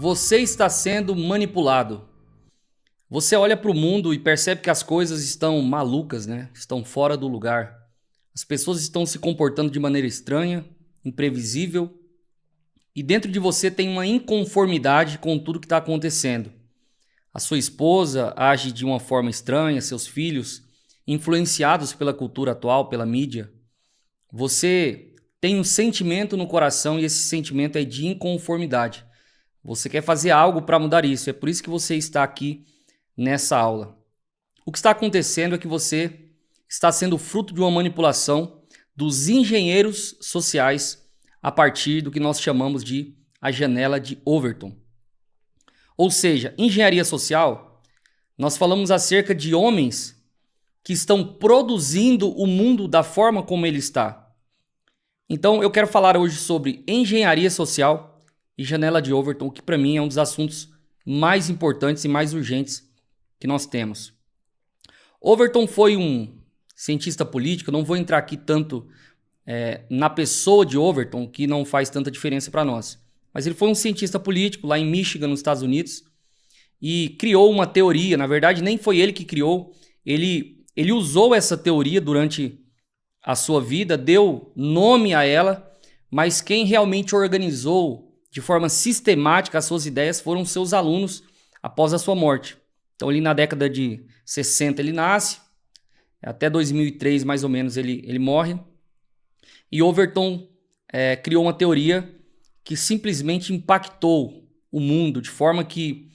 Você está sendo manipulado. Você olha para o mundo e percebe que as coisas estão malucas, né? Estão fora do lugar. As pessoas estão se comportando de maneira estranha, imprevisível, e dentro de você tem uma inconformidade com tudo que está acontecendo. A sua esposa age de uma forma estranha, seus filhos, influenciados pela cultura atual, pela mídia. Você tem um sentimento no coração e esse sentimento é de inconformidade. Você quer fazer algo para mudar isso, é por isso que você está aqui nessa aula. O que está acontecendo é que você está sendo fruto de uma manipulação dos engenheiros sociais a partir do que nós chamamos de a janela de Overton. Ou seja, engenharia social, nós falamos acerca de homens que estão produzindo o mundo da forma como ele está. Então eu quero falar hoje sobre engenharia social e janela de Overton, que para mim é um dos assuntos mais importantes e mais urgentes que nós temos. Overton foi um cientista político, não vou entrar aqui tanto na pessoa de Overton, que não faz tanta diferença para nós. Mas ele foi um cientista político lá em Michigan, nos Estados Unidos, e criou uma teoria. Na verdade, nem foi ele que criou, ele usou essa teoria durante a sua vida, deu nome a ela, mas quem realmente organizou de forma sistemática as suas ideias foram seus alunos após a sua morte. Então, ali na década de 60 ele nasce, até 2003 mais ou menos ele morre, e Overton criou uma teoria que simplesmente impactou o mundo, de forma que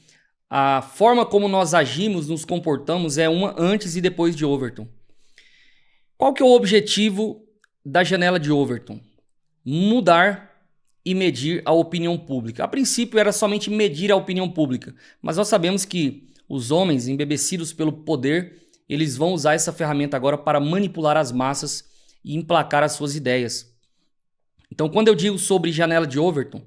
a forma como nós agimos, nos comportamos, é uma antes e depois de Overton. Qual que é o objetivo da janela de Overton? Mudar e medir a opinião pública. A princípio era somente medir a opinião pública, mas nós sabemos que os homens embebecidos pelo poder, eles vão usar essa ferramenta agora para manipular as massas e emplacar as suas ideias. Então, quando eu digo sobre janela de Overton,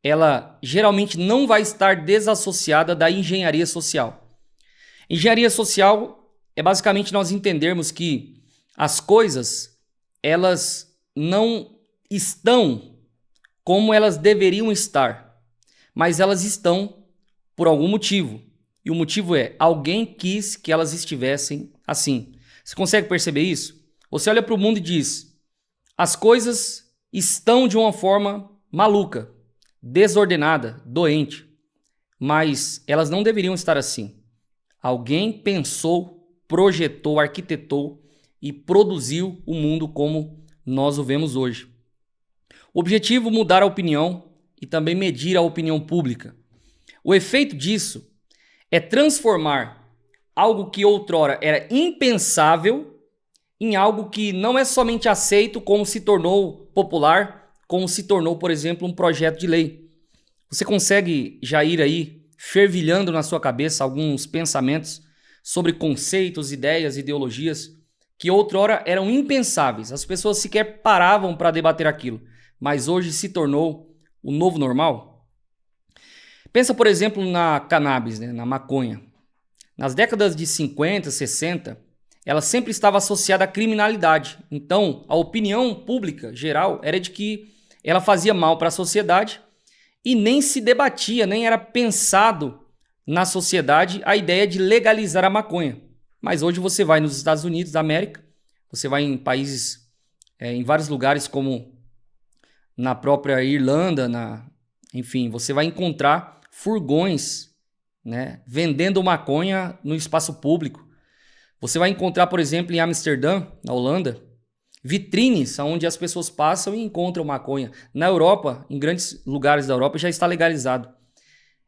ela geralmente não vai estar desassociada da engenharia social. Engenharia social é basicamente nós entendermos que as coisas, elas não estão como elas deveriam estar, mas elas estão por algum motivo. E o motivo é, alguém quis que elas estivessem assim. Você consegue perceber isso? Você olha para o mundo e diz, as coisas estão de uma forma maluca, desordenada, doente, mas elas não deveriam estar assim. Alguém pensou, projetou, arquitetou e produziu o mundo como nós o vemos hoje. O objetivo é mudar a opinião e também medir a opinião pública. O efeito disso é transformar algo que outrora era impensável em algo que não é somente aceito, como se tornou popular, como se tornou, por exemplo, um projeto de lei. Você consegue já ir aí fervilhando na sua cabeça alguns pensamentos sobre conceitos, ideias, ideologias que outrora eram impensáveis. As pessoas sequer paravam para debater aquilo, mas hoje se tornou o novo normal? Pensa, por exemplo, na cannabis, né? Na maconha. Nas décadas de 50, 60, ela sempre estava associada à criminalidade. Então, a opinião pública geral era de que ela fazia mal para a sociedade e nem se debatia, nem era pensado na sociedade a ideia de legalizar a maconha. Mas hoje você vai nos Estados Unidos da América, você vai em países, em vários lugares como na própria Irlanda, enfim, você vai encontrar furgões, né, vendendo maconha no espaço público. Você vai encontrar, por exemplo, em Amsterdã, na Holanda, vitrines onde as pessoas passam e encontram maconha. Na Europa, em grandes lugares da Europa, já está legalizado.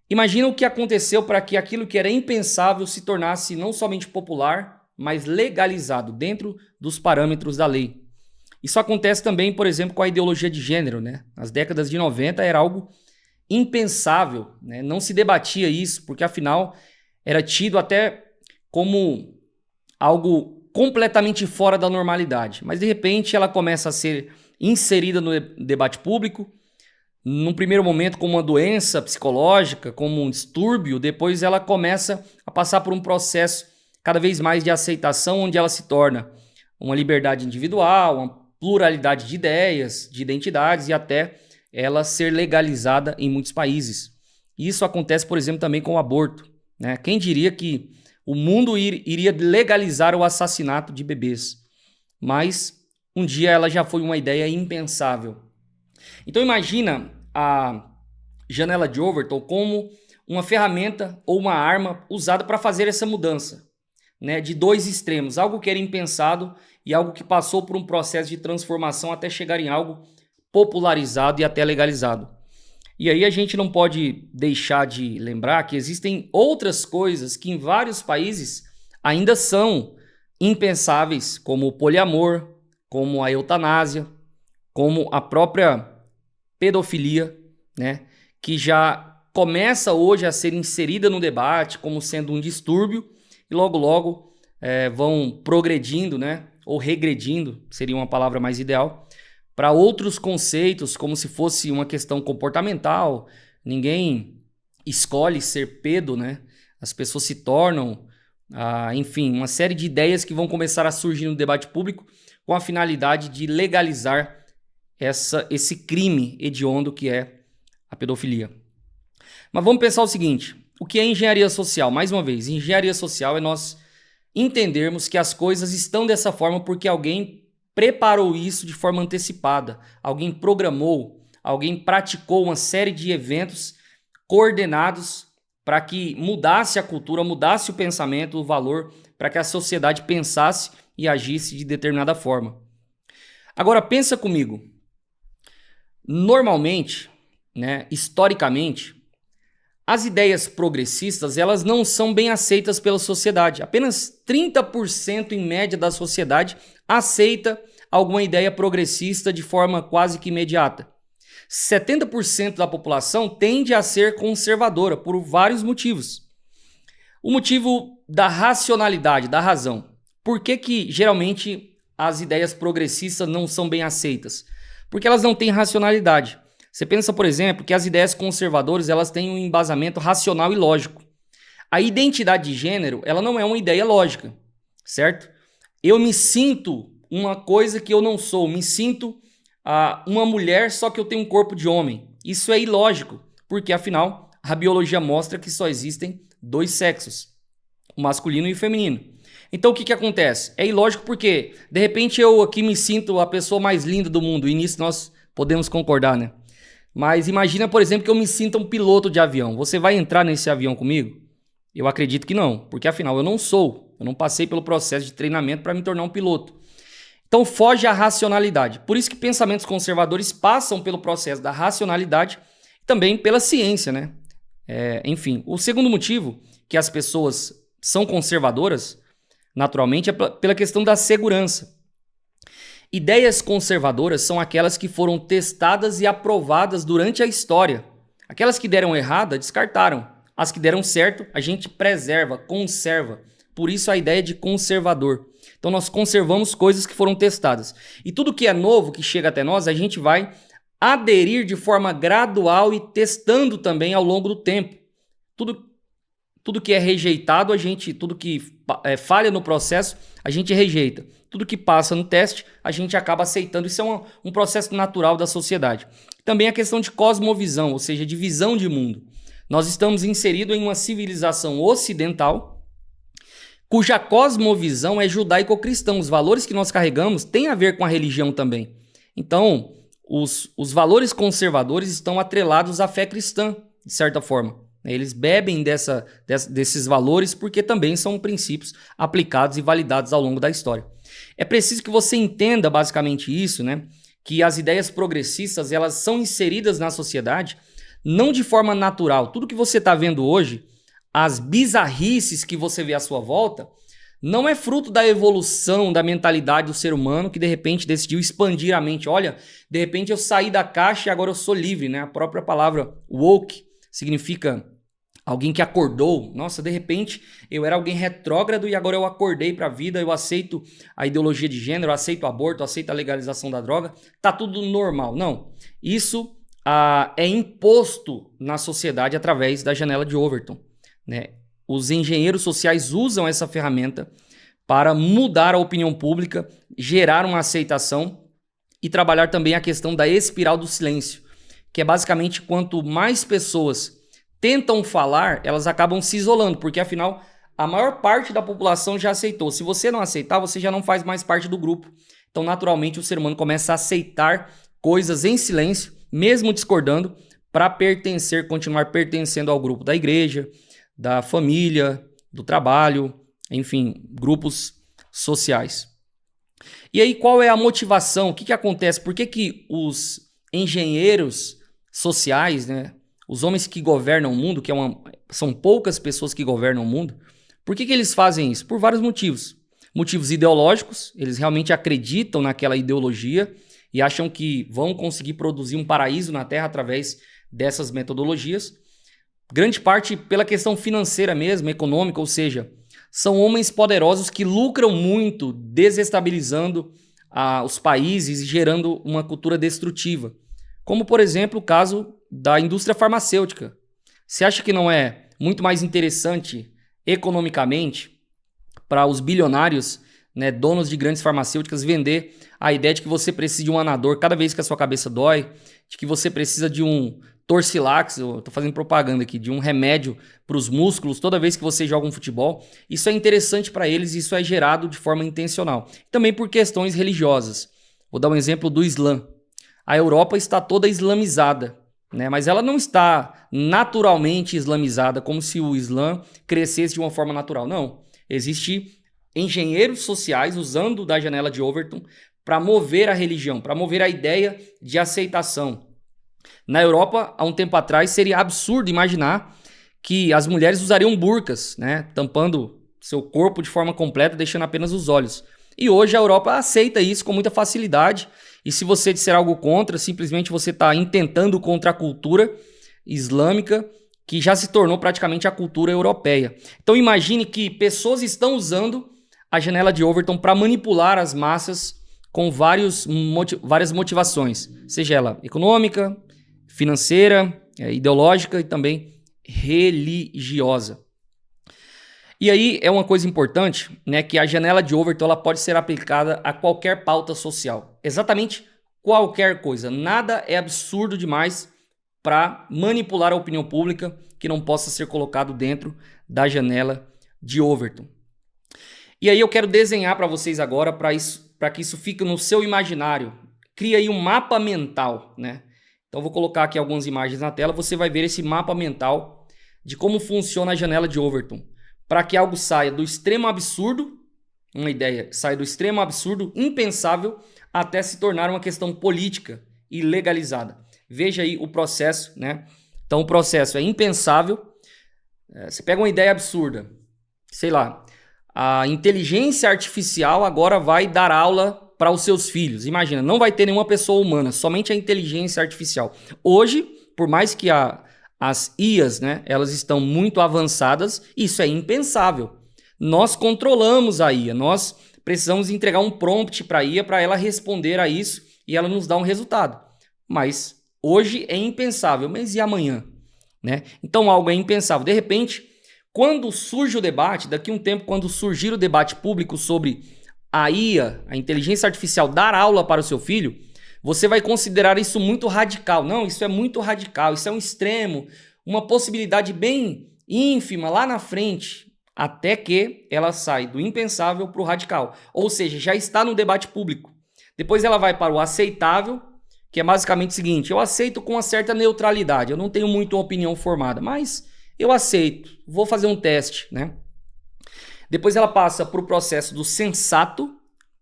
Imagina o que aconteceu para que aquilo que era impensável se tornasse não somente popular, mas legalizado dentro dos parâmetros da lei. Isso acontece também, por exemplo, com a ideologia de gênero, né? Nas décadas de 90 era algo impensável, né? Não se debatia isso, porque afinal era tido até como algo completamente fora da normalidade. Mas de repente ela começa a ser inserida no debate público, num primeiro momento como uma doença psicológica, como um distúrbio, depois ela começa a passar por um processo cada vez mais de aceitação, onde ela se torna uma liberdade individual, uma pluralidade de ideias, de identidades e até ela ser legalizada em muitos países. E isso acontece, por exemplo, também com o aborto, né? Quem diria que o mundo iria legalizar o assassinato de bebês? Mas um dia ela já foi uma ideia impensável. Então imagina a janela de Overton como uma ferramenta ou uma arma usada para fazer essa mudança, né, de dois extremos, algo que era impensado e algo que passou por um processo de transformação até chegar em algo popularizado e até legalizado. E aí a gente não pode deixar de lembrar que existem outras coisas que em vários países ainda são impensáveis, como o poliamor, como a eutanásia, como a própria pedofilia, né, que já começa hoje a ser inserida no debate como sendo um distúrbio e logo vão progredindo, né, ou regredindo, seria uma palavra mais ideal, para outros conceitos, como se fosse uma questão comportamental. Ninguém escolhe ser pedo, né? As pessoas se tornam, enfim, uma série de ideias que vão começar a surgir no debate público com a finalidade de legalizar esse crime hediondo que é a pedofilia. Mas vamos pensar o seguinte, o que é engenharia social? Mais uma vez, engenharia social é nós entendermos que as coisas estão dessa forma porque alguém preparou isso de forma antecipada, alguém programou, alguém praticou uma série de eventos coordenados para que mudasse a cultura, mudasse o pensamento, o valor, para que a sociedade pensasse e agisse de determinada forma. Agora pensa comigo, normalmente, né, historicamente, as ideias progressistas elas não são bem aceitas pela sociedade. Apenas 30% em média da sociedade aceita alguma ideia progressista de forma quase que imediata. 70% da população tende a ser conservadora por vários motivos. O motivo da racionalidade, da razão. Por que geralmente as ideias progressistas não são bem aceitas? Porque elas não têm racionalidade. Você pensa, por exemplo, que as ideias conservadoras elas têm um embasamento racional e lógico. A identidade de gênero ela não é uma ideia lógica, certo? Eu me sinto uma coisa que eu não sou, me sinto uma mulher só que eu tenho um corpo de homem. Isso é ilógico, porque afinal a biologia mostra que só existem dois sexos, o masculino e o feminino. Então o que acontece? É ilógico porque de repente eu aqui me sinto a pessoa mais linda do mundo e nisso nós podemos concordar, né? Mas imagina, por exemplo, que eu me sinta um piloto de avião. Você vai entrar nesse avião comigo? Eu acredito que não, porque afinal eu não sou. Eu não passei pelo processo de treinamento para me tornar um piloto. Então foge à racionalidade. Por isso que pensamentos conservadores passam pelo processo da racionalidade e também pela ciência, né? Enfim, o segundo motivo que as pessoas são conservadoras, naturalmente, é pela questão da segurança. Ideias conservadoras são aquelas que foram testadas e aprovadas durante a história. Aquelas que deram errado, descartaram. As que deram certo, a gente preserva, conserva. Por isso a ideia de conservador. Então nós conservamos coisas que foram testadas. E tudo que é novo, que chega até nós, a gente vai aderir de forma gradual e testando também ao longo do tempo. Tudo que é rejeitado, tudo que falha no processo, a gente rejeita. Tudo que passa no teste, a gente acaba aceitando. Isso é um processo natural da sociedade. Também a questão de cosmovisão, ou seja, de visão de mundo. Nós estamos inseridos em uma civilização ocidental, cuja cosmovisão é judaico-cristã. Os valores que nós carregamos têm a ver com a religião também. Então, os valores conservadores estão atrelados à fé cristã, de certa forma. Eles bebem desses valores porque também são princípios aplicados e validados ao longo da história. É preciso que você entenda basicamente isso, né? Que as ideias progressistas elas são inseridas na sociedade não de forma natural. Tudo que você está vendo hoje, as bizarrices que você vê à sua volta, não é fruto da evolução da mentalidade do ser humano que de repente decidiu expandir a mente. Olha, de repente eu saí da caixa e agora eu sou livre, né? A própria palavra woke significa alguém que acordou. Nossa, de repente eu era alguém retrógrado e agora eu acordei para a vida, eu aceito a ideologia de gênero, eu aceito o aborto, eu aceito a legalização da droga, tá tudo normal. Não, isso é imposto na sociedade através da janela de Overton, né? Os engenheiros sociais usam essa ferramenta para mudar a opinião pública, gerar uma aceitação e trabalhar também a questão da espiral do silêncio, que é basicamente quanto mais pessoas tentam falar, elas acabam se isolando, porque afinal a maior parte da população já aceitou. Se você não aceitar, você já não faz mais parte do grupo. Então, naturalmente, o ser humano começa a aceitar coisas em silêncio, mesmo discordando, para pertencer, continuar pertencendo ao grupo da igreja, da família, do trabalho, enfim, grupos sociais. E aí, qual é a motivação? O que acontece? Por que os engenheiros sociais, né, os homens que governam o mundo, são poucas pessoas que governam o mundo, por que eles fazem isso? Por vários motivos. Motivos ideológicos, eles realmente acreditam naquela ideologia e acham que vão conseguir produzir um paraíso na Terra através dessas metodologias. Grande parte pela questão financeira mesmo, econômica, ou seja, são homens poderosos que lucram muito, desestabilizando os países e gerando uma cultura destrutiva. Como, por exemplo, o caso da indústria farmacêutica. Você acha que não é muito mais interessante economicamente para os bilionários, né, donos de grandes farmacêuticas, vender a ideia de que você precisa de um anador cada vez que a sua cabeça dói, de que você precisa de um Torcilax, eu tô fazendo propaganda aqui, de um remédio para os músculos toda vez que você joga um futebol? Isso é interessante para eles e isso é gerado de forma intencional. Também por questões religiosas. Vou dar um exemplo do Islã. A Europa está toda islamizada, né? Mas ela não está naturalmente islamizada, como se o Islã crescesse de uma forma natural. Não. Existem engenheiros sociais usando da janela de Overton para mover a religião, para mover a ideia de aceitação. Na Europa, há um tempo atrás, seria absurdo imaginar que as mulheres usariam burcas, né, tampando seu corpo de forma completa, deixando apenas os olhos. E hoje a Europa aceita isso com muita facilidade. E se você disser algo contra, simplesmente você está intentando contra a cultura islâmica, que já se tornou praticamente a cultura europeia. Então imagine que pessoas estão usando a janela de Overton para manipular as massas com várias motivações, seja ela econômica, financeira, ideológica e também religiosa. E aí é uma coisa importante, né, que a janela de Overton ela pode ser aplicada a qualquer pauta social. Exatamente qualquer coisa. Nada é absurdo demais para manipular a opinião pública que não possa ser colocado dentro da janela de Overton. E aí eu quero desenhar para vocês agora para que isso fique no seu imaginário. Cria aí um mapa mental, né? Então vou colocar aqui algumas imagens na tela, você vai ver esse mapa mental de como funciona a janela de Overton. Para que algo saia do extremo absurdo, uma ideia saia do extremo absurdo, impensável, até se tornar uma questão política e legalizada. Veja aí o processo, né? Então o processo é impensável. Você pega uma ideia absurda, sei lá, a inteligência artificial agora vai dar aula para os seus filhos. Imagina, não vai ter nenhuma pessoa humana, somente a inteligência artificial. Hoje, por mais que as IAs, né, elas estão muito avançadas, isso é impensável. Nós controlamos a IA, nós precisamos entregar um prompt para a IA para ela responder a isso e ela nos dá um resultado. Mas hoje é impensável, mas e amanhã? Né? Então algo é impensável. De repente, quando surge o debate, daqui a um tempo, quando surgir o debate público sobre a IA, a inteligência artificial, dar aula para o seu filho, você vai considerar isso muito radical. Não, isso é muito radical, isso é um extremo, uma possibilidade bem ínfima lá na frente, até que ela sai do impensável para o radical. Ou seja, já está no debate público. Depois ela vai para o aceitável, que é basicamente o seguinte: eu aceito com uma certa neutralidade, eu não tenho muito uma opinião formada, mas eu aceito, vou fazer um teste, né? Depois ela passa para o processo do sensato,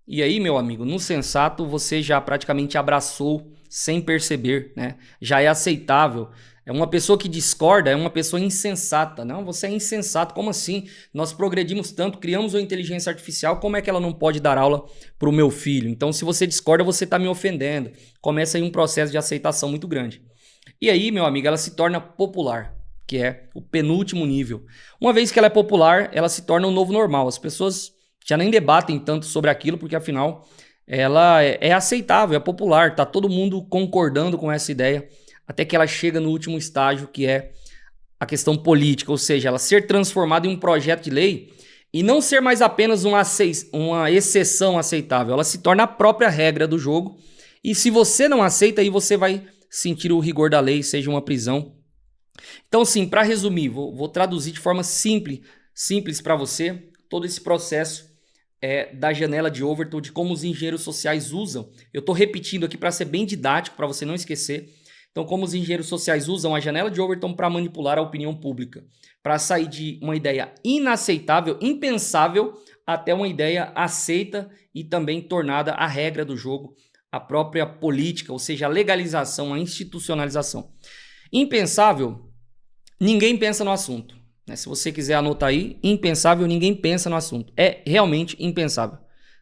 e aí, meu amigo, no sensato você já praticamente abraçou sem perceber, né? Já é aceitável. É uma pessoa que discorda, é uma pessoa insensata. Não, você é insensato, como assim? Nós progredimos tanto, criamos uma inteligência artificial, como é que ela não pode dar aula para o meu filho? Então, se você discorda, você está me ofendendo. Começa aí um processo de aceitação muito grande. E aí, meu amigo, ela se torna popular, que é o penúltimo nível. Uma vez que ela é popular, ela se torna um novo normal. As pessoas já nem debatem tanto sobre aquilo, porque afinal ela é aceitável, é popular, está todo mundo concordando com essa ideia, até que ela chega no último estágio, que é a questão política, ou seja, ela ser transformada em um projeto de lei e não ser mais apenas uma exceção aceitável, ela se torna a própria regra do jogo, e se você não aceita, aí você vai sentir o rigor da lei, seja uma prisão, Então, assim, para resumir, vou traduzir de forma simples para você todo esse processo da janela de Overton, de como os engenheiros sociais usam. Eu estou repetindo aqui para ser bem didático, para você não esquecer. Então, como os engenheiros sociais usam a janela de Overton para manipular a opinião pública, para sair de uma ideia inaceitável, impensável, até uma ideia aceita e também tornada a regra do jogo, a própria política, ou seja, a legalização, a institucionalização. Impensável, ninguém pensa no assunto. Né? Se você quiser anotar aí, impensável, ninguém pensa no assunto. É realmente impensável.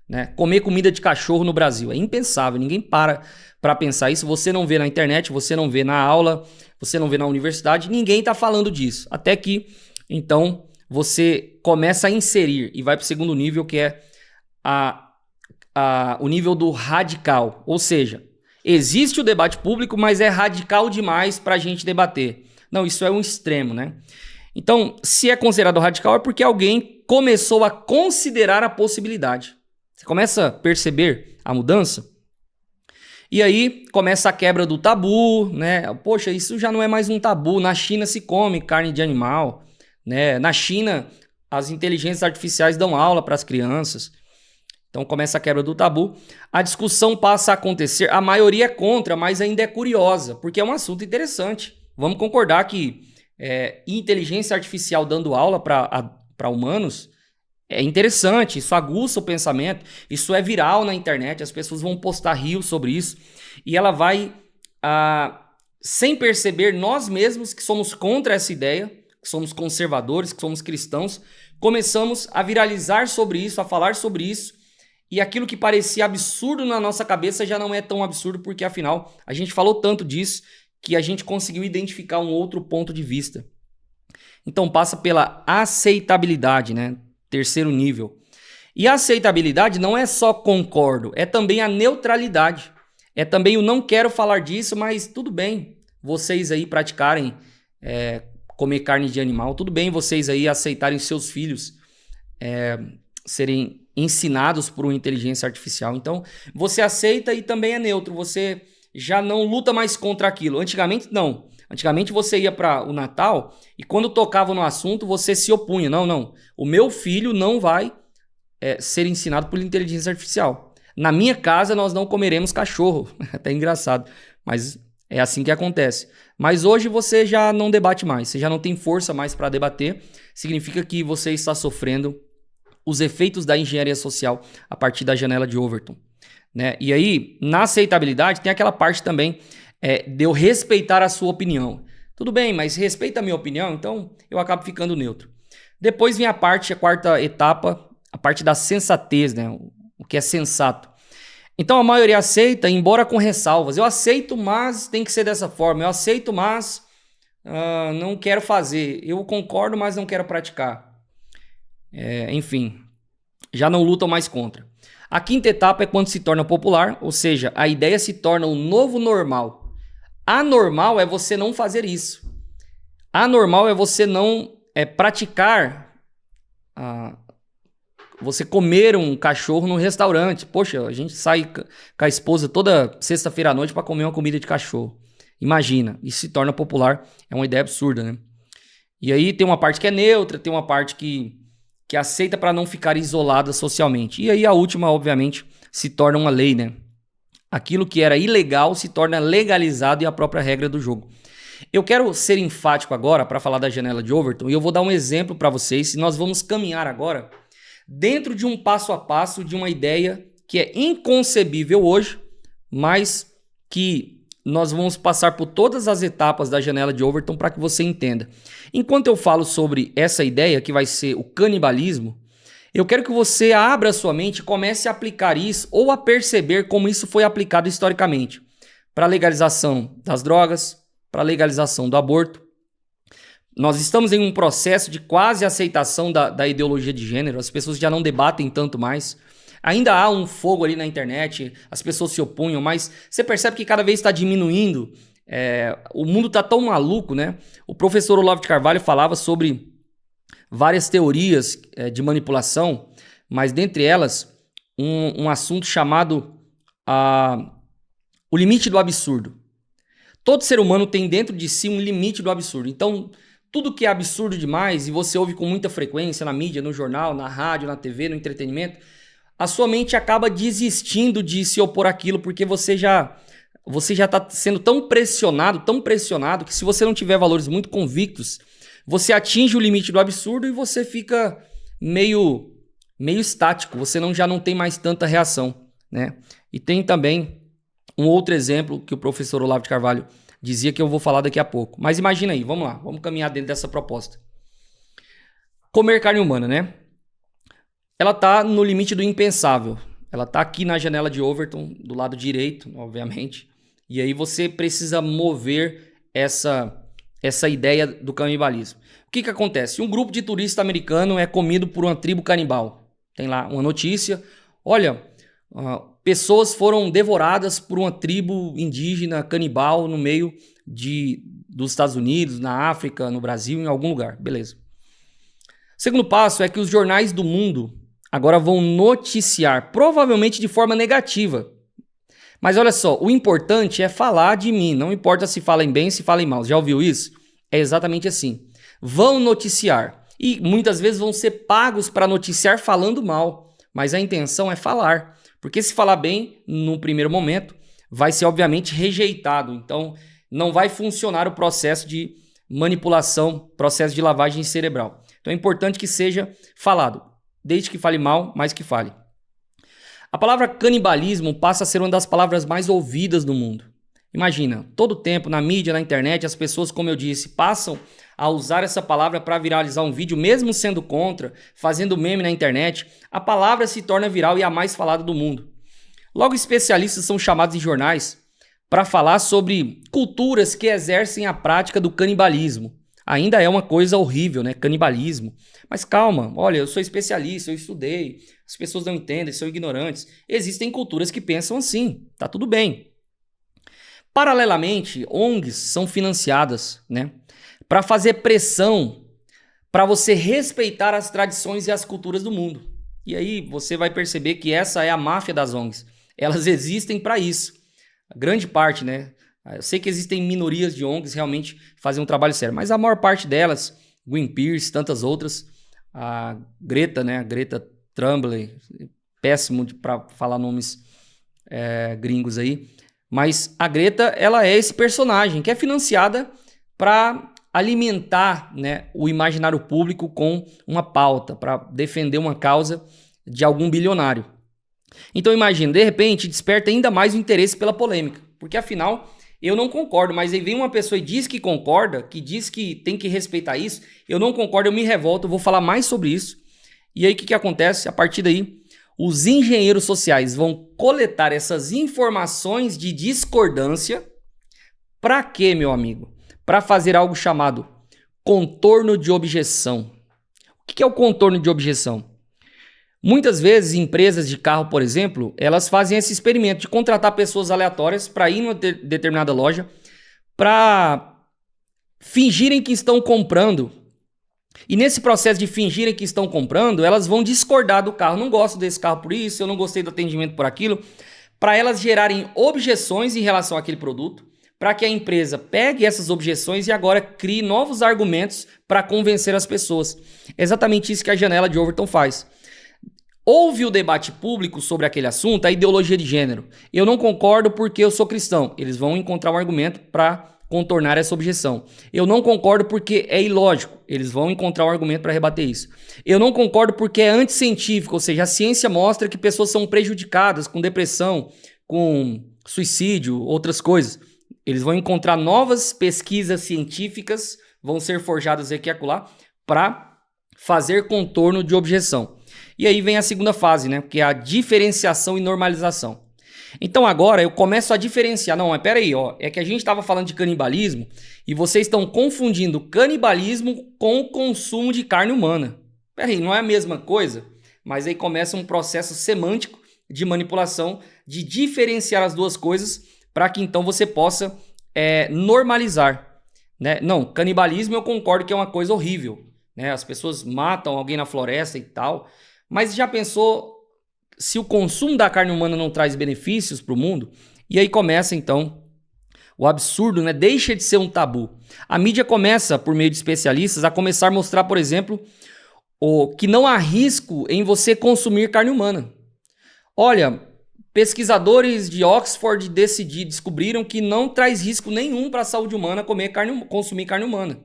Né? Comer comida de cachorro no Brasil é impensável, ninguém para pensar isso. Você não vê na internet, você não vê na aula, você não vê na universidade, ninguém está falando disso. Até que, então, você começa a inserir e vai para o segundo nível, que é o nível do radical. Ou seja, existe o debate público, mas é radical demais para a gente debater. Não, isso é um extremo, né? Então, se é considerado radical, é porque alguém começou a considerar a possibilidade. Você começa a perceber a mudança? E aí começa a quebra do tabu, né? Poxa, isso já não é mais um tabu. Na China se come carne de animal, né? Na China, as inteligências artificiais dão aula para as crianças. Então começa a quebra do tabu. A discussão passa a acontecer. A maioria é contra, mas ainda é curiosa, porque é um assunto interessante. Vamos concordar que inteligência artificial dando aula para humanos é interessante, isso aguça o pensamento, isso é viral na internet, as pessoas vão postar rios sobre isso, e ela vai, sem perceber, nós mesmos que somos contra essa ideia, que somos conservadores, que somos cristãos, começamos a viralizar sobre isso, a falar sobre isso, e aquilo que parecia absurdo na nossa cabeça já não é tão absurdo, porque afinal a gente falou tanto disso que a gente conseguiu identificar um outro ponto de vista. Então passa pela aceitabilidade, né? Terceiro nível. E a aceitabilidade não é só concordo, é também a neutralidade. É também o não quero falar disso, mas tudo bem vocês aí praticarem comer carne de animal, tudo bem vocês aí aceitarem seus filhos serem ensinados por uma inteligência artificial. Então você aceita e também é neutro, você já não luta mais contra aquilo. Antigamente não. Antigamente você ia para o Natal e quando tocava no assunto você se opunha. Não. O meu filho não vai ser ensinado por inteligência artificial. Na minha casa nós não comeremos cachorro. Até engraçado, mas é assim que acontece. Mas hoje você já não debate mais. Você já não tem força mais para debater. Significa que você está sofrendo os efeitos da engenharia social a partir da janela de Overton. Né? E aí, na aceitabilidade, tem aquela parte também de eu respeitar a sua opinião. Tudo bem, mas respeita a minha opinião, então eu acabo ficando neutro. Depois vem a quarta etapa, a parte da sensatez, né? O que é sensato. Então a maioria aceita, embora com ressalvas. Eu aceito, mas tem que ser dessa forma. Eu aceito, mas não quero fazer. Eu concordo, mas não quero praticar. Enfim, já não lutam mais contra. A quinta etapa é quando se torna popular, ou seja, a ideia se torna o novo normal. Anormal é você não fazer isso. Anormal é você não praticar, você comer um cachorro no restaurante. Poxa, a gente sai com a esposa toda sexta-feira à noite para comer uma comida de cachorro. Imagina, isso se torna popular, é uma ideia absurda, né? E aí tem uma parte que é neutra, tem uma parte que aceita para não ficar isolada socialmente. E aí a última, obviamente, se torna uma lei, né? Aquilo que era ilegal se torna legalizado e a própria regra do jogo. Eu quero ser enfático agora para falar da janela de Overton e eu vou dar um exemplo para vocês e nós vamos caminhar agora dentro de um passo a passo de uma ideia que é inconcebível hoje, mas que nós vamos passar por todas as etapas da janela de Overton para que você entenda. Enquanto eu falo sobre essa ideia que vai ser o canibalismo, eu quero que você abra a sua mente e comece a aplicar isso ou a perceber como isso foi aplicado historicamente para a legalização das drogas, para a legalização do aborto. Nós estamos em um processo de quase aceitação da ideologia de gênero, as pessoas já não debatem tanto mais. Ainda há um fogo ali na internet, as pessoas se opunham, mas você percebe que cada vez está diminuindo. O mundo está tão maluco, né? O professor Olavo de Carvalho falava sobre várias teorias de manipulação, mas dentre elas um assunto chamado o limite do absurdo. Todo ser humano tem dentro de si um limite do absurdo. Então, tudo que é absurdo demais e você ouve com muita frequência na mídia, no jornal, na rádio, na TV, no entretenimento, a sua mente acaba desistindo de se opor àquilo porque você já está sendo tão pressionado que se você não tiver valores muito convictos, você atinge o limite do absurdo e você fica meio estático, você já não tem mais tanta reação, né? E tem também um outro exemplo que o professor Olavo de Carvalho dizia que eu vou falar daqui a pouco. Mas imagina aí, vamos lá, vamos caminhar dentro dessa proposta. Comer carne humana, né? Ela tá no limite do impensável. Ela tá aqui na janela de Overton, do lado direito, obviamente. E aí você precisa mover essa ideia do canibalismo. O que acontece? Um grupo de turista americano é comido por uma tribo canibal. Tem lá uma notícia. Olha, pessoas foram devoradas por uma tribo indígena canibal no meio dos Estados Unidos, na África, no Brasil, em algum lugar. Beleza. Segundo passo é que os jornais do mundo agora vão noticiar, provavelmente de forma negativa. Mas olha só, o importante é falar de mim, não importa se falem bem, se falem mal. Já ouviu isso? É exatamente assim. Vão noticiar e muitas vezes vão ser pagos para noticiar falando mal, mas a intenção é falar, porque se falar bem, no primeiro momento, vai ser obviamente rejeitado. Então, não vai funcionar o processo de manipulação, processo de lavagem cerebral. Então é importante que seja falado, desde que fale mal, mas que fale. A palavra canibalismo passa a ser uma das palavras mais ouvidas do mundo. Imagina, todo tempo na mídia, na internet, as pessoas, como eu disse, passam a usar essa palavra para viralizar um vídeo, mesmo sendo contra, fazendo meme na internet, a palavra se torna viral e a mais falada do mundo. Logo, especialistas são chamados em jornais para falar sobre culturas que exercem a prática do canibalismo. Ainda é uma coisa horrível, né? Canibalismo. Mas calma, olha, eu sou especialista, eu estudei, as pessoas não entendem, são ignorantes. Existem culturas que pensam assim, tá tudo bem. Paralelamente, ONGs são financiadas, né, para fazer pressão para você respeitar as tradições e as culturas do mundo. E aí você vai perceber que essa é a máfia das ONGs. Elas existem para isso. A grande parte, né? Eu sei que existem minorias de ONGs realmente fazem um trabalho sério, mas a maior parte delas, Greenpeace, tantas outras, a Greta, né? A Greta Thunberg, péssimo para falar nomes gringos aí, mas a Greta, ela é esse personagem que é financiada para alimentar, né, o imaginário público com uma pauta, para defender uma causa de algum bilionário. Então imagina, de repente desperta ainda mais o interesse pela polêmica, porque afinal eu não concordo, mas aí vem uma pessoa e diz que concorda, que diz que tem que respeitar isso, eu não concordo, eu me revolto, eu vou falar mais sobre isso. E aí o que acontece? A partir daí, os engenheiros sociais vão coletar essas informações de discordância. Para quê, meu amigo? Para fazer algo chamado contorno de objeção. O que é o contorno de objeção? Muitas vezes, empresas de carro, por exemplo, elas fazem esse experimento de contratar pessoas aleatórias para ir em uma determinada loja para fingirem que estão comprando. E nesse processo de fingirem que estão comprando, elas vão discordar do carro. Não gosto desse carro por isso, eu não gostei do atendimento por aquilo. Para elas gerarem objeções em relação àquele produto, para que a empresa pegue essas objeções e agora crie novos argumentos para convencer as pessoas. É exatamente isso que a janela de Overton faz. Houve o debate público sobre aquele assunto, a ideologia de gênero. Eu não concordo porque eu sou cristão. Eles vão encontrar um argumento para contornar essa objeção. Eu não concordo porque é ilógico. Eles vão encontrar um argumento para rebater isso. Eu não concordo porque é anticientífico, ou seja, a ciência mostra que pessoas são prejudicadas com depressão, com suicídio, outras coisas. Eles vão encontrar novas pesquisas científicas, vão ser forjadas aqui e acolá, para fazer contorno de objeção. E aí vem a segunda fase, né? Que é a diferenciação e normalização. Então agora eu começo a diferenciar. Não, mas peraí, ó, é que a gente estava falando de canibalismo e vocês estão confundindo canibalismo com o consumo de carne humana. Peraí, não é a mesma coisa? Mas aí começa um processo semântico de manipulação, de diferenciar as duas coisas para que então você possa normalizar, né? Não, canibalismo eu concordo que é uma coisa horrível, né? As pessoas matam alguém na floresta e tal, mas já pensou se o consumo da carne humana não traz benefícios para o mundo? E aí começa então O absurdo, né, deixa de ser um tabu. A mídia começa, por meio de especialistas, a começar a mostrar, por exemplo, que não há risco em você consumir carne humana. Olha, pesquisadores de Oxford descobriram que não traz risco nenhum para a saúde humana consumir carne humana.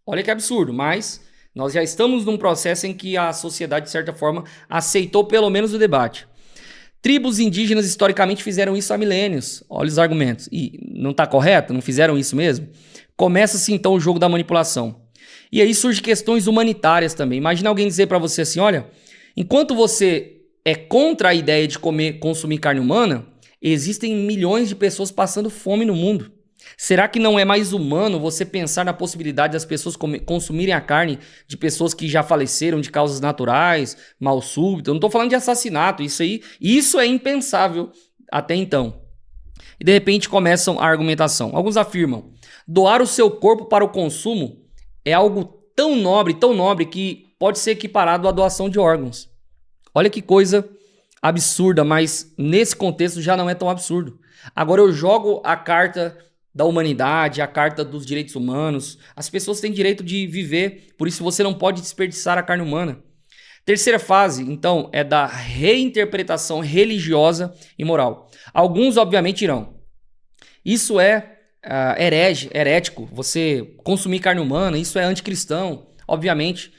Olha que absurdo, mas nós já estamos num processo em que a sociedade, de certa forma, aceitou pelo menos o debate. Tribos indígenas historicamente fizeram isso há milênios. Olha os argumentos. E não está correto? Não fizeram isso mesmo? Começa-se então o jogo da manipulação. E aí surgem questões humanitárias também. Imagina alguém dizer para você assim, olha, enquanto você é contra a ideia de consumir carne humana, existem milhões de pessoas passando fome no mundo. Será que não é mais humano você pensar na possibilidade das pessoas consumirem a carne de pessoas que já faleceram de causas naturais, mal súbito? Eu não estou falando de assassinato, isso é impensável até então. E de repente começam a argumentação. Alguns afirmam, doar o seu corpo para o consumo é algo tão nobre que pode ser equiparado à doação de órgãos. Olha que coisa absurda, mas nesse contexto já não é tão absurdo. Agora eu jogo a carta da humanidade, a carta dos direitos humanos. As pessoas têm direito de viver, por isso você não pode desperdiçar a carne humana. Terceira fase, então, é da reinterpretação religiosa e moral. Alguns, obviamente, irão. Isso é herético, você consumir carne humana, isso é anticristão. Obviamente,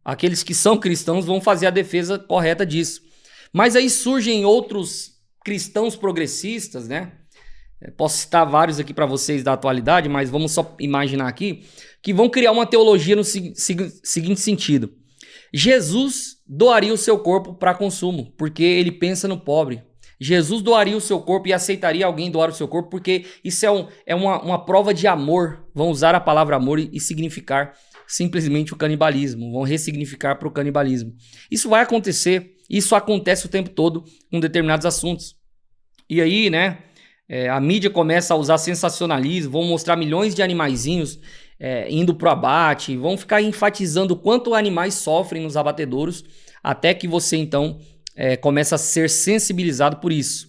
aqueles que são cristãos vão fazer a defesa correta disso. Mas aí surgem outros cristãos progressistas, né? Posso citar vários aqui para vocês da atualidade, mas vamos só imaginar aqui, que vão criar uma teologia no seguinte sentido. Jesus doaria o seu corpo para consumo, porque ele pensa no pobre. Jesus doaria o seu corpo e aceitaria alguém doar o seu corpo, porque isso é uma prova de amor. Vão usar a palavra amor e significar simplesmente o canibalismo, vão ressignificar para o canibalismo. Isso vai acontecer, isso acontece o tempo todo com determinados assuntos. E aí, né, a mídia começa a usar sensacionalismo, vão mostrar milhões de animaizinhos indo pro abate, vão ficar enfatizando o quanto animais sofrem nos abatedouros, até que você então começa a ser sensibilizado por isso,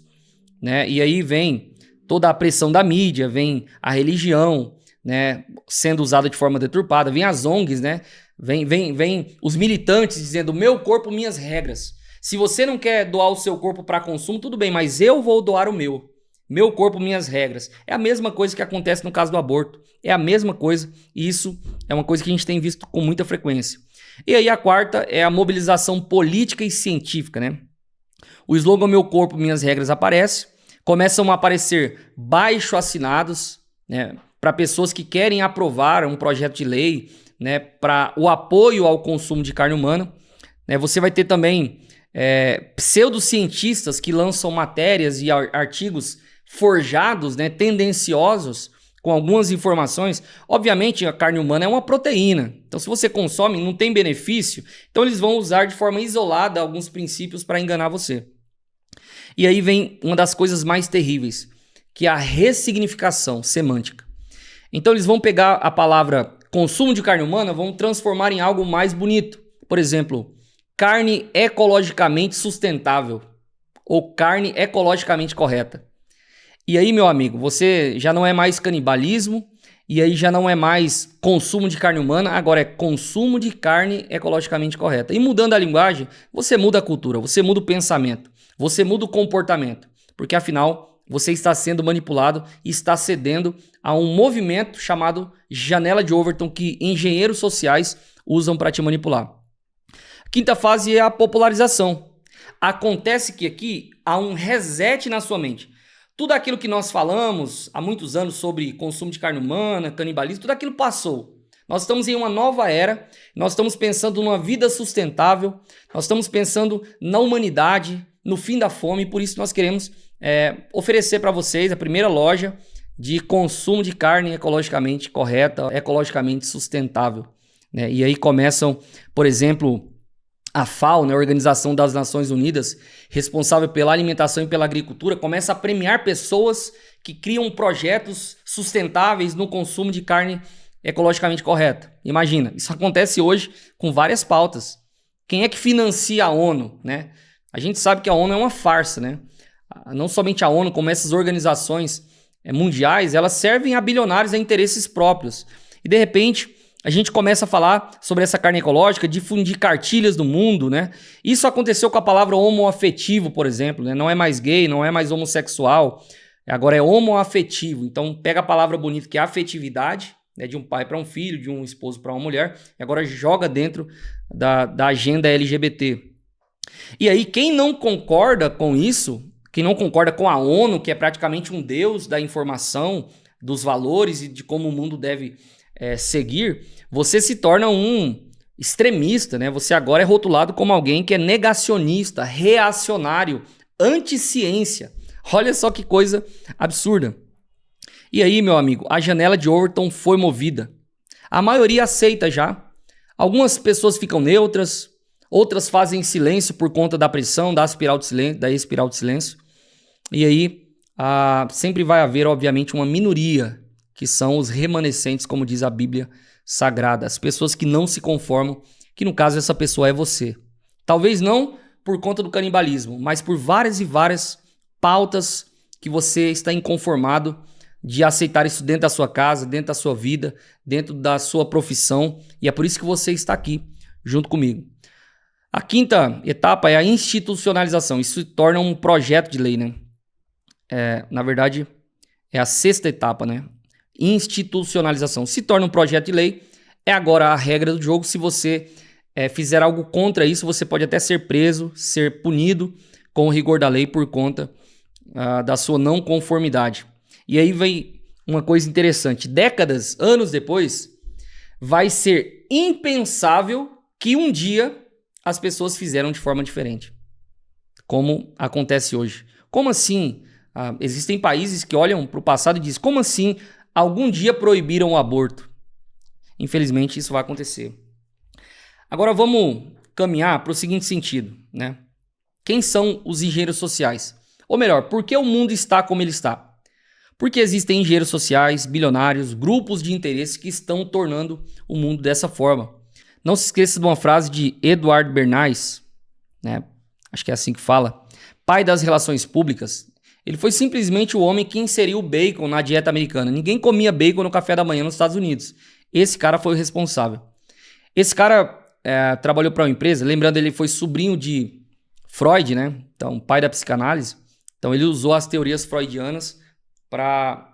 né? E aí vem toda a pressão da mídia, vem a religião, né, sendo usada de forma deturpada, vem as ONGs, né? Vem os militantes dizendo meu corpo, minhas regras. Se você não quer doar o seu corpo para consumo, tudo bem, mas eu vou doar o meu. Meu corpo, minhas regras. É a mesma coisa que acontece no caso do aborto. É a mesma coisa e isso é uma coisa que a gente tem visto com muita frequência. E aí a quarta é a mobilização política e científica, né? O slogan Meu Corpo, Minhas Regras aparece. Começam a aparecer baixo-assinados, né, para pessoas que querem aprovar um projeto de lei, né, para o apoio ao consumo de carne humana. Você vai ter também pseudocientistas que lançam matérias e artigos forjados, né, tendenciosos, com algumas informações. Obviamente, a carne humana é uma proteína. Então, se você consome, não tem benefício. Então, eles vão usar de forma isolada alguns princípios para enganar você. E aí vem uma das coisas mais terríveis, que é a ressignificação semântica. Então, eles vão pegar a palavra consumo de carne humana, vão transformar em algo mais bonito. Por exemplo, carne ecologicamente sustentável ou carne ecologicamente correta. E aí, meu amigo, você já não é mais canibalismo, e aí já não é mais consumo de carne humana, agora é consumo de carne ecologicamente correta. E mudando a linguagem, você muda a cultura, você muda o pensamento, você muda o comportamento, porque afinal você está sendo manipulado e está cedendo a um movimento chamado janela de Overton que engenheiros sociais usam para te manipular. A quinta fase é a popularização. Acontece que aqui há um reset na sua mente. Tudo aquilo que nós falamos há muitos anos sobre consumo de carne humana, canibalismo, tudo aquilo passou. Nós estamos em uma nova era, nós estamos pensando numa vida sustentável, nós estamos pensando na humanidade, no fim da fome, e por isso nós queremos oferecer para vocês a primeira loja de consumo de carne ecologicamente correta, ecologicamente sustentável, né? E aí começam, por exemplo, a FAO, né, a Organização das Nações Unidas, responsável pela alimentação e pela agricultura, começa a premiar pessoas que criam projetos sustentáveis no consumo de carne ecologicamente correta. Imagina, isso acontece hoje com várias pautas. Quem é que financia a ONU, né? A gente sabe que a ONU é uma farsa, né? Não somente a ONU, como essas organizações mundiais, elas servem a bilionários, a interesses próprios. E de repente, a gente começa a falar sobre essa carne ecológica, difundir cartilhas do mundo, né? Isso aconteceu com a palavra homoafetivo, por exemplo, né? Não é mais gay, não é mais homossexual, agora é homoafetivo. Então pega a palavra bonita que é afetividade, né? De um pai para um filho, de um esposo para uma mulher, e agora joga dentro da agenda LGBT. E aí quem não concorda com isso, quem não concorda com a ONU, que é praticamente um deus da informação, dos valores e de como o mundo deve seguir, você se torna um extremista, né? Você agora é rotulado como alguém que é negacionista, reacionário, anti-ciência. Olha só que coisa absurda. E aí, meu amigo, a janela de Overton foi movida. A maioria aceita já. Algumas pessoas ficam neutras, outras fazem silêncio por conta da pressão, da espiral de silêncio. E aí, sempre vai haver, obviamente, uma minoria, que são os remanescentes, como diz a Bíblia Sagrada, as pessoas que não se conformam, que no caso essa pessoa é você. Talvez não por conta do canibalismo, mas por várias e várias pautas que você está inconformado de aceitar isso dentro da sua casa, dentro da sua vida, dentro da sua profissão, e é por isso que você está aqui junto comigo. A quinta etapa é a institucionalização. Isso se torna um projeto de lei, né? Na verdade, é a sexta etapa, né? Institucionalização. Se torna um projeto de lei, é agora a regra do jogo. Se você fizer algo contra isso, você pode até ser preso, ser punido com o rigor da lei por conta da sua não conformidade. E aí vem uma coisa interessante. Décadas, anos depois, vai ser impensável que um dia as pessoas fizeram de forma diferente, como acontece hoje. Como assim? Existem países que olham para o passado e dizem, como assim algum dia proibiram o aborto? Infelizmente isso vai acontecer. Agora vamos caminhar para o seguinte sentido, né? Quem são os engenheiros sociais? Ou melhor, por que o mundo está como ele está? Porque existem engenheiros sociais, bilionários, grupos de interesse que estão tornando o mundo dessa forma. Não se esqueça de uma frase de Edward Bernays, né? Acho que é assim que fala, pai das relações públicas. Ele foi simplesmente o homem que inseriu o bacon na dieta americana. Ninguém comia bacon no café da manhã nos Estados Unidos. Esse cara foi o responsável. Esse cara trabalhou para uma empresa, lembrando, ele foi sobrinho de Freud, né? Então, pai da psicanálise. Então, ele usou as teorias freudianas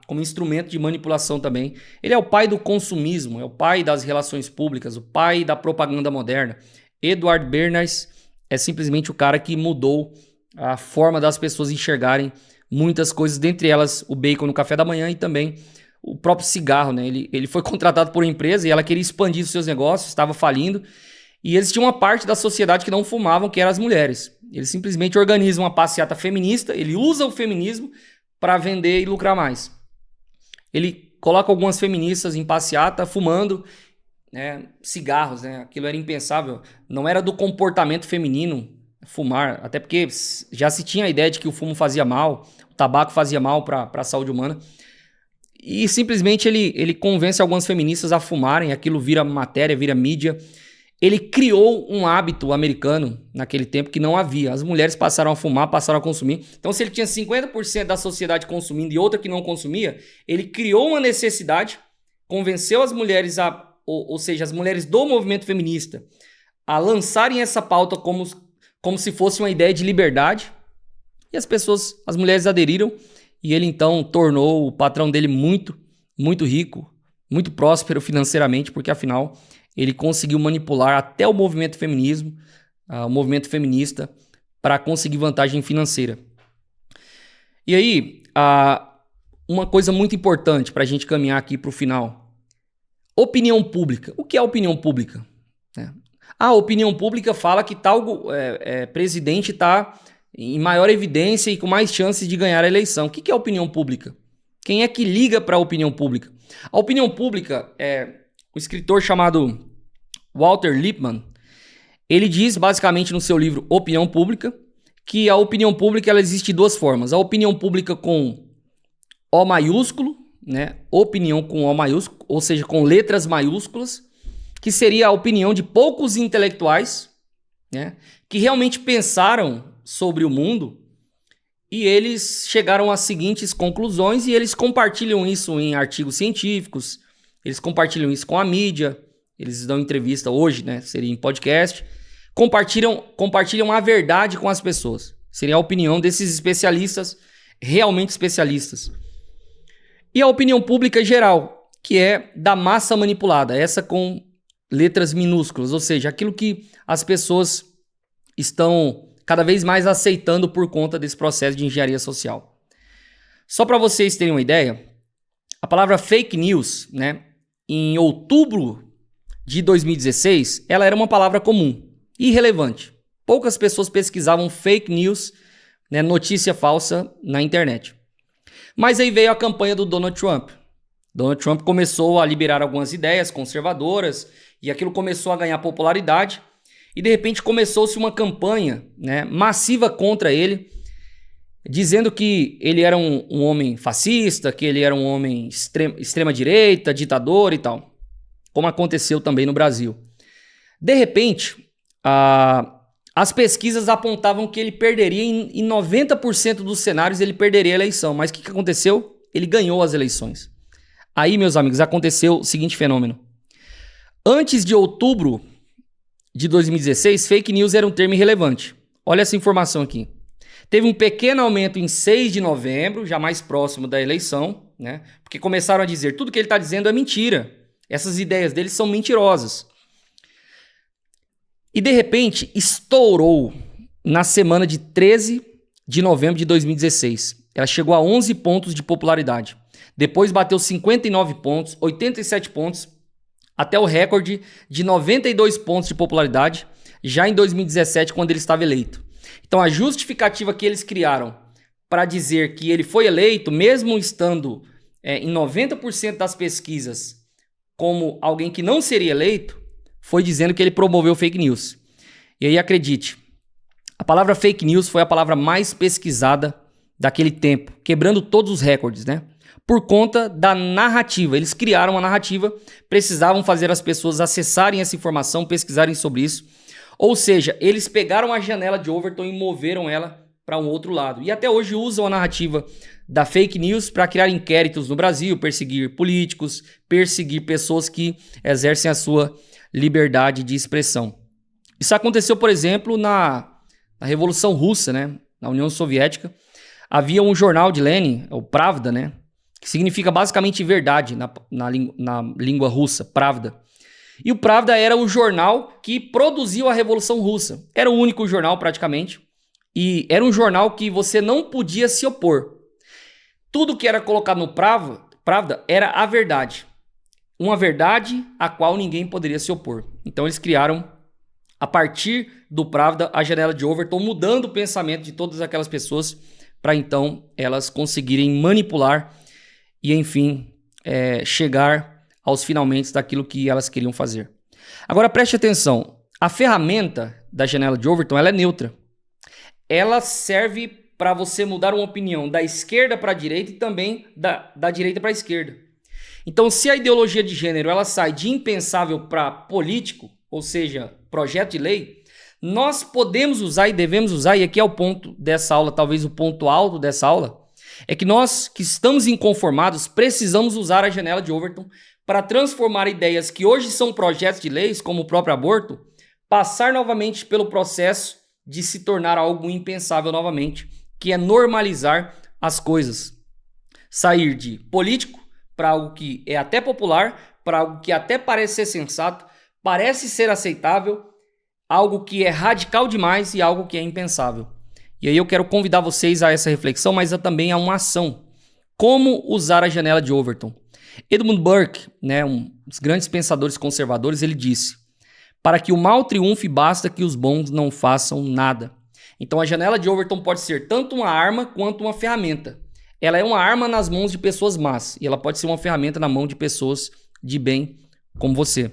como instrumento de manipulação também. Ele é o pai do consumismo, é o pai das relações públicas, o pai da propaganda moderna. Edward Bernays é simplesmente o cara que mudou a forma das pessoas enxergarem muitas coisas, dentre elas o bacon no café da manhã e também o próprio cigarro, né? Ele foi contratado por uma empresa e ela queria expandir os seus negócios, estava falindo, e existia uma parte da sociedade que não fumavam, que eram as mulheres. Ele simplesmente organiza uma passeata feminista, ele usa o feminismo para vender e lucrar mais. Ele coloca algumas feministas em passeata fumando cigarros, né? Aquilo era impensável. Não era do comportamento feminino fumar, até porque já se tinha a ideia de que o fumo fazia mal, o tabaco fazia mal para a saúde humana. E simplesmente ele convence algumas feministas a fumarem, aquilo vira matéria, vira mídia. Ele criou um hábito americano naquele tempo que não havia. As mulheres passaram a fumar, passaram a consumir. Então, se ele tinha 50% da sociedade consumindo e outra que não consumia, ele criou uma necessidade, convenceu as mulheres, ou seja, as mulheres do movimento feminista, a lançarem essa pauta como se fosse uma ideia de liberdade. E as mulheres aderiram, e ele então tornou o patrão dele muito, muito rico, muito próspero financeiramente, porque afinal ele conseguiu manipular até o movimento feminismo, o movimento feminista, para conseguir vantagem financeira. E aí, uma coisa muito importante para a gente caminhar aqui para o final. Opinião pública. O que é opinião pública? A opinião pública fala que tal presidente está em maior evidência e com mais chances de ganhar a eleição. O que é opinião pública? Quem é que liga para a opinião pública? A opinião pública o escritor chamado Walter Lippmann, ele diz basicamente no seu livro Opinião Pública, que a opinião pública ela existe de duas formas. A opinião pública com O maiúsculo, né? Opinião com O maiúsculo, ou seja, com letras maiúsculas, que seria a opinião de poucos intelectuais, né? Que realmente pensaram sobre o mundo e eles chegaram às seguintes conclusões e eles compartilham isso em artigos científicos, eles compartilham isso com a mídia, eles dão entrevista hoje, né? Seria em podcast. Compartilham a verdade com as pessoas. Seria a opinião desses especialistas, realmente especialistas. E a opinião pública geral, que é da massa manipulada, essa com letras minúsculas, ou seja, aquilo que as pessoas estão cada vez mais aceitando por conta desse processo de engenharia social. Só para vocês terem uma ideia, a palavra fake news, né, em outubro de 2016, ela era uma palavra comum, irrelevante. Poucas pessoas pesquisavam fake news, né, notícia falsa na internet. Mas aí veio a campanha do Donald Trump. Donald Trump começou a liberar algumas ideias conservadoras e aquilo começou a ganhar popularidade e de repente começou-se uma campanha, né, massiva contra ele, dizendo que ele era um homem fascista, que ele era um homem extrema-direita, ditador e tal, como aconteceu também no Brasil. De repente, as pesquisas apontavam que ele perderia em 90% dos cenários, ele perderia a eleição. Mas o que aconteceu? Ele ganhou as eleições. Aí, meus amigos, aconteceu o seguinte fenômeno. Antes de outubro de 2016, fake news era um termo irrelevante. Olha essa informação aqui. Teve um pequeno aumento em 6 de novembro, já mais próximo da eleição, né? Porque começaram a dizer tudo que ele está dizendo é mentira. Essas ideias dele são mentirosas. E de repente estourou na semana de 13 de novembro de 2016. Ela chegou a 11 pontos de popularidade. Depois bateu 59 pontos, 87 pontos, até o recorde de 92 pontos de popularidade, já em 2017, quando ele estava eleito. Então a justificativa que eles criaram para dizer que ele foi eleito, mesmo estando em 90% das pesquisas como alguém que não seria eleito, foi dizendo que ele promoveu fake news. E aí acredite, a palavra fake news foi a palavra mais pesquisada daquele tempo, quebrando todos os recordes, né? Por conta da narrativa. Eles criaram uma narrativa, precisavam fazer as pessoas acessarem essa informação, pesquisarem sobre isso. Ou seja, eles pegaram a janela de Overton e moveram ela para um outro lado. E até hoje usam a narrativa da fake news para criar inquéritos no Brasil, perseguir políticos, perseguir pessoas que exercem a sua liberdade de expressão. Isso aconteceu, por exemplo, na Revolução Russa, né? Na União Soviética. Havia um jornal de Lenin, o Pravda, né? Que significa basicamente verdade na língua russa, Pravda. E o Pravda era o jornal que produziu a Revolução Russa. Era o único jornal praticamente. E era um jornal que você não podia se opor. Tudo que era colocado no Pravda era a verdade. Uma verdade a qual ninguém poderia se opor. Então eles criaram, a partir do Pravda, a janela de Overton, mudando o pensamento de todas aquelas pessoas para então elas conseguirem manipular e, enfim, chegar aos finalmente daquilo que elas queriam fazer. Agora preste atenção, a ferramenta da janela de Overton ela é neutra. Ela serve para você mudar uma opinião da esquerda para a direita e também da direita para a esquerda. Então, se a ideologia de gênero ela sai de impensável para político, ou seja, projeto de lei, nós podemos usar e devemos usar, e aqui é o ponto dessa aula, talvez o ponto alto dessa aula, é que nós que estamos inconformados precisamos usar a janela de Overton para transformar ideias que hoje são projetos de leis, como o próprio aborto, passar novamente pelo processo de se tornar algo impensável novamente, que é normalizar as coisas. Sair de político para algo que é até popular, para algo que até parece ser sensato, parece ser aceitável, algo que é radical demais e algo que é impensável. E aí eu quero convidar vocês a essa reflexão, mas também a uma ação. Como usar a janela de Overton? Edmund Burke, né, um dos grandes pensadores conservadores, ele disse: para que o mal triunfe, basta que os bons não façam nada. Então a janela de Overton pode ser tanto uma arma quanto uma ferramenta. Ela é uma arma nas mãos de pessoas más e ela pode ser uma ferramenta na mão de pessoas de bem como você.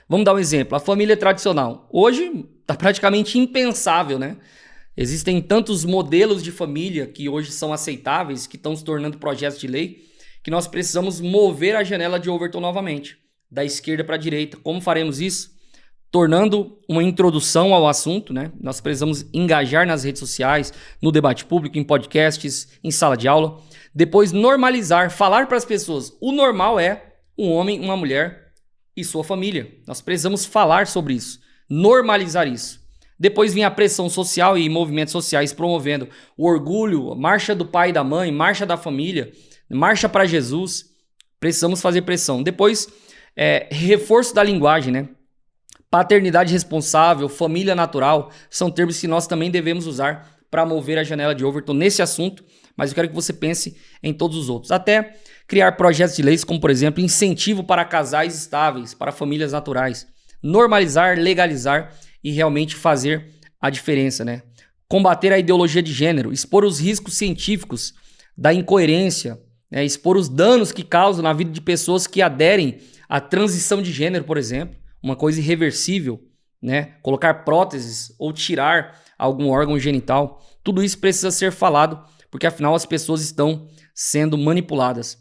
Vamos dar um exemplo. A família tradicional. Hoje está praticamente impensável, né? Existem tantos modelos de família que hoje são aceitáveis, que estão se tornando projetos de lei, que nós precisamos mover a janela de Overton novamente, da esquerda para a direita. Como faremos isso? tornando uma introdução ao assunto, né? Nós precisamos engajar nas redes sociais, no debate público, em podcasts, em sala de aula. Depois, normalizar, falar para as pessoas. O normal é um homem, uma mulher e sua família. Nós precisamos falar sobre isso, normalizar isso. Depois vem a pressão social e movimentos sociais promovendo o orgulho, marcha do pai e da mãe, marcha da família, marcha para Jesus. Precisamos fazer pressão. Depois, reforço da linguagem, né? Paternidade responsável, família natural, são termos que nós também devemos usar para mover a janela de Overton nesse assunto, mas eu quero que você pense em todos os outros. Até criar projetos de leis como, por exemplo, incentivo para casais estáveis, para famílias naturais. Normalizar, legalizar e realmente fazer a diferença, né? Combater a ideologia de gênero, expor os riscos científicos da incoerência, né? Expor os danos que causam na vida de pessoas que aderem à transição de gênero, por exemplo. Uma coisa irreversível, né? Colocar próteses ou tirar algum órgão genital. Tudo isso precisa ser falado, porque afinal as pessoas estão sendo manipuladas.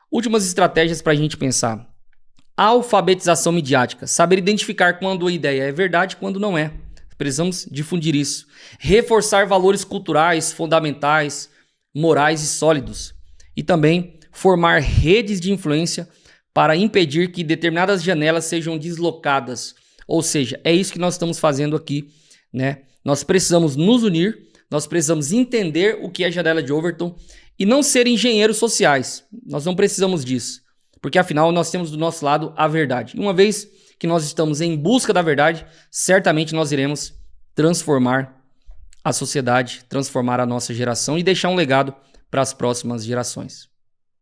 Últimas estratégias para a gente pensar. Alfabetização midiática. Saber identificar quando a ideia é verdade e quando não é. Precisamos difundir isso. Reforçar valores culturais, fundamentais, morais e sólidos. E também formar redes de influência para impedir que determinadas janelas sejam deslocadas. Ou seja, é isso que nós estamos fazendo aqui, né? Nós precisamos nos unir, nós precisamos entender o que é a janela de Overton e não ser engenheiros sociais. Nós não precisamos disso, porque afinal nós temos do nosso lado a verdade. E uma vez que nós estamos em busca da verdade, certamente nós iremos transformar a sociedade, transformar a nossa geração e deixar um legado para as próximas gerações.